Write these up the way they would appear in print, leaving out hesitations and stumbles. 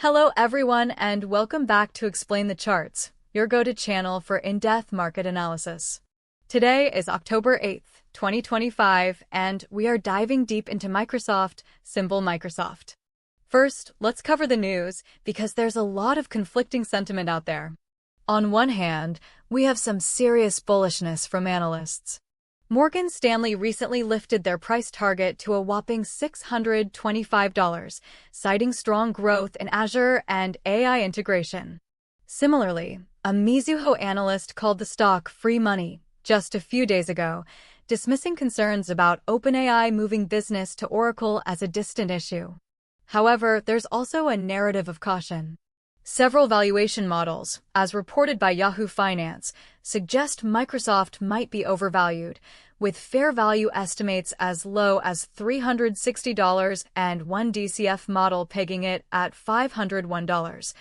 Hello everyone and welcome back to Explain the Charts, your go-to channel for in-depth market analysis. Today is October 8th, 2025, and we are diving deep into Microsoft, symbol Microsoft. First, let's cover the news because there's a lot of conflicting sentiment out there. On one hand, we have some serious bullishness from analysts. Morgan Stanley recently lifted their price target to a whopping $625, citing strong growth in Azure and AI integration. Similarly, a Mizuho analyst called the stock free money just a few days ago, dismissing concerns about OpenAI moving business to Oracle as a distant issue. However, there's also a narrative of caution. Several valuation models, as reported by Yahoo Finance, suggest Microsoft might be overvalued, with fair value estimates as low as $360 and one DCF model pegging it at $501,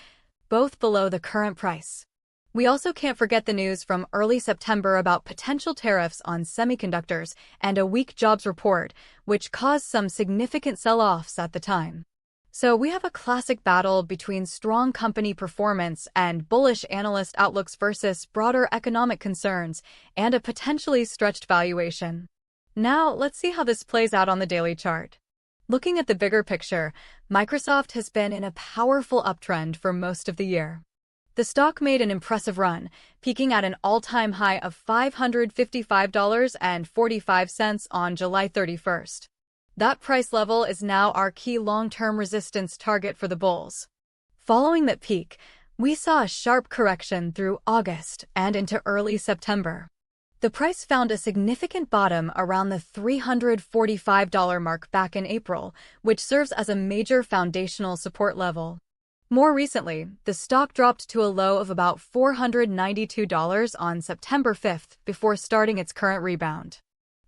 both below the current price. We also can't forget the news from early September about potential tariffs on semiconductors and a weak jobs report, which caused some significant sell-offs at the time. So we have a classic battle between strong company performance and bullish analyst outlooks versus broader economic concerns and a potentially stretched valuation. Now, let's see how this plays out on the daily chart. Looking at the bigger picture, Microsoft has been in a powerful uptrend for most of the year. The stock made an impressive run, peaking at an all-time high of $555.45 on July 31st. That price level is now our key long-term resistance target for the bulls. Following that peak, we saw a sharp correction through August and into early September. The price found a significant bottom around the $345 mark back in April, which serves as a major foundational support level. More recently, the stock dropped to a low of about $492 on September 5th before starting its current rebound.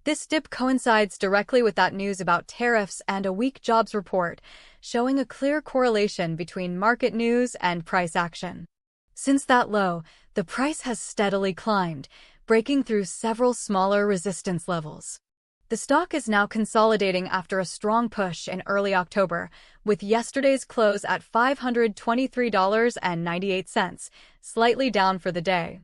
This dip coincides directly with that news about tariffs and a weak jobs report, showing a clear correlation between market news and price action. Since that low, the price has steadily climbed, breaking through several smaller resistance levels. The stock is now consolidating after a strong push in early October, with yesterday's close at $523.98, slightly down for the day.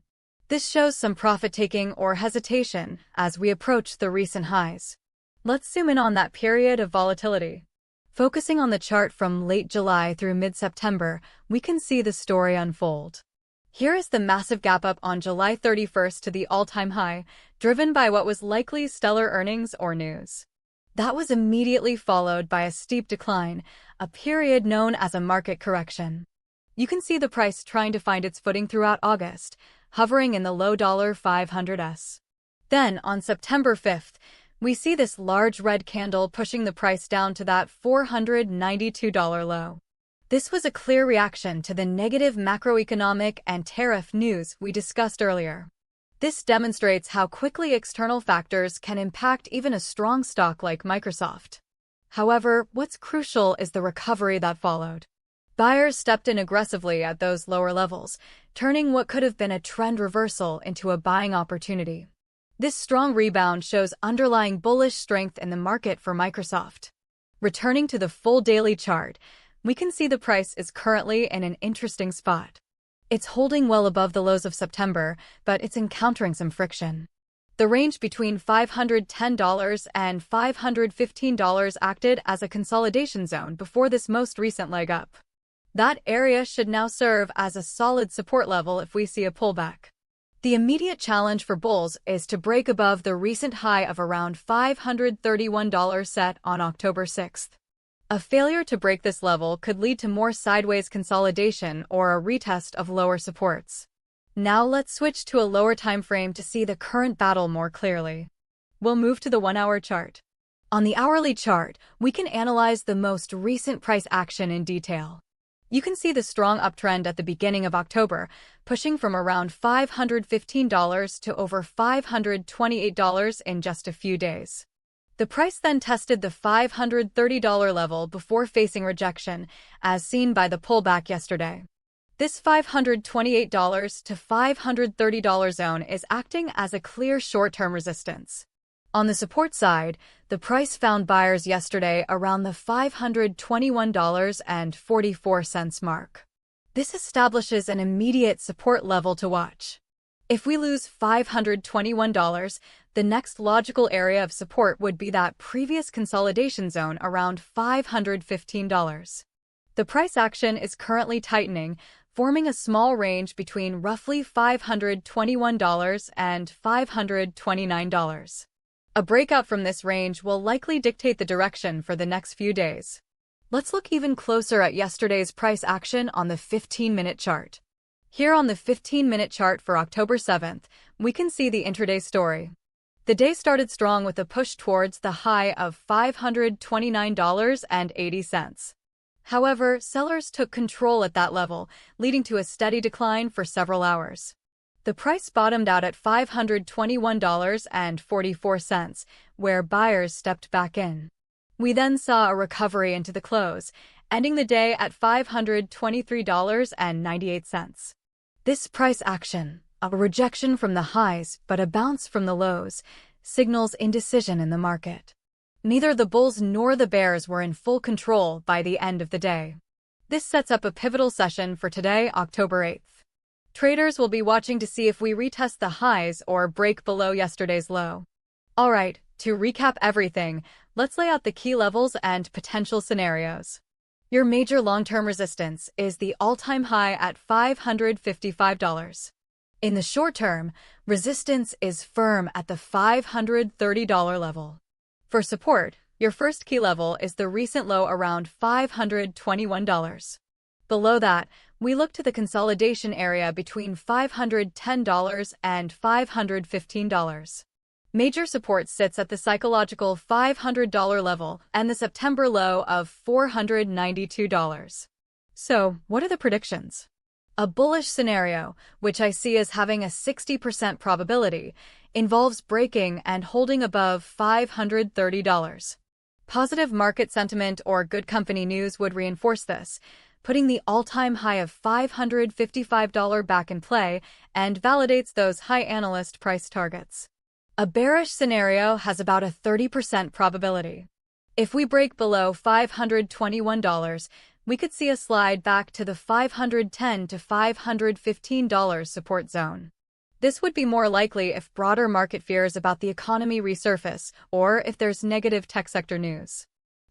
This shows some profit-taking or hesitation as we approach the recent highs. Let's zoom in on that period of volatility. Focusing on the chart from late July through mid-September, we can see the story unfold. Here is the massive gap up on July 31st to the all-time high, driven by what was likely stellar earnings or news. That was immediately followed by a steep decline, a period known as a market correction. You can see the price trying to find its footing throughout August, hovering in the low $500s. Then, on September 5th, we see this large red candle pushing the price down to that $492 low. This was a clear reaction to the negative macroeconomic and tariff news we discussed earlier. This demonstrates how quickly external factors can impact even a strong stock like Microsoft. However, what's crucial is the recovery that followed. Buyers stepped in aggressively at those lower levels, turning what could have been a trend reversal into a buying opportunity. This strong rebound shows underlying bullish strength in the market for Microsoft. Returning to the full daily chart, we can see the price is currently in an interesting spot. It's holding well above the lows of September, but it's encountering some friction. The range between $510 and $515 acted as a consolidation zone before this most recent leg up. That area should now serve as a solid support level if we see a pullback. The immediate challenge for bulls is to break above the recent high of around $531 set on October 6th. A failure to break this level could lead to more sideways consolidation or a retest of lower supports. Now let's switch to a lower time frame to see the current battle more clearly. We'll move to the 1-hour chart. On the hourly chart, we can analyze the most recent price action in detail. You can see the strong uptrend at the beginning of October, pushing from around $515 to over $528 in just a few days. The price then tested the $530 level before facing rejection, as seen by the pullback yesterday. This $528 to $530 zone is acting as a clear short-term resistance. On the support side, the price found buyers yesterday around the $521.44 mark. This establishes an immediate support level to watch. If we lose $521, the next logical area of support would be that previous consolidation zone around $515. The price action is currently tightening, forming a small range between roughly $521 and $529. A breakout from this range will likely dictate the direction for the next few days. Let's look even closer at yesterday's price action on the 15-minute chart. Here on the 15-minute chart for October 7th, we can see the intraday story. The day started strong with a push towards the high of $529.80. However, sellers took control at that level, leading to a steady decline for several hours. The price bottomed out at $521.44, where buyers stepped back in. We then saw a recovery into the close, ending the day at $523.98. This price action, a rejection from the highs but a bounce from the lows, signals indecision in the market. Neither the bulls nor the bears were in full control by the end of the day. This sets up a pivotal session for today, October 8th. Traders will be watching to see if we retest the highs or break below yesterday's low. Alright, to recap everything, let's lay out the key levels and potential scenarios. Your major long-term resistance is the all-time high at $555. In the short term, resistance is firm at the $530 level. For support, your first key level is the recent low around $521. Below that, we look to the consolidation area between $510 and $515. Major support sits at the psychological $500 level and the September low of $492. So, what are the predictions? A bullish scenario, which I see as having a 60% probability, involves breaking and holding above $530. Positive market sentiment or good company news would reinforce this, putting the all-time high of $555 back in play and validates those high analyst price targets. A bearish scenario has about a 30% probability. If we break below $521, we could see a slide back to the $510 to $515 support zone. This would be more likely if broader market fears about the economy resurface or if there's negative tech sector news.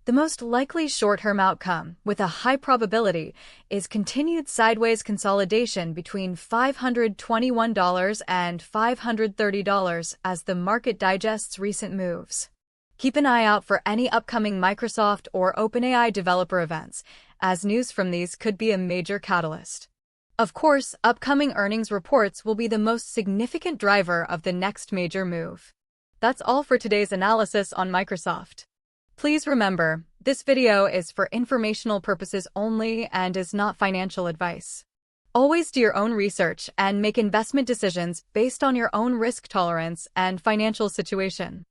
The most likely short-term outcome, with a high probability, is continued sideways consolidation between $521 and $530 as the market digests recent moves. Keep an eye out for any upcoming Microsoft or OpenAI developer events, as news from these could be a major catalyst. Of course, upcoming earnings reports will be the most significant driver of the next major move. That's all for today's analysis on Microsoft. Please remember, this video is for informational purposes only and is not financial advice. Always do your own research and make investment decisions based on your own risk tolerance and financial situation.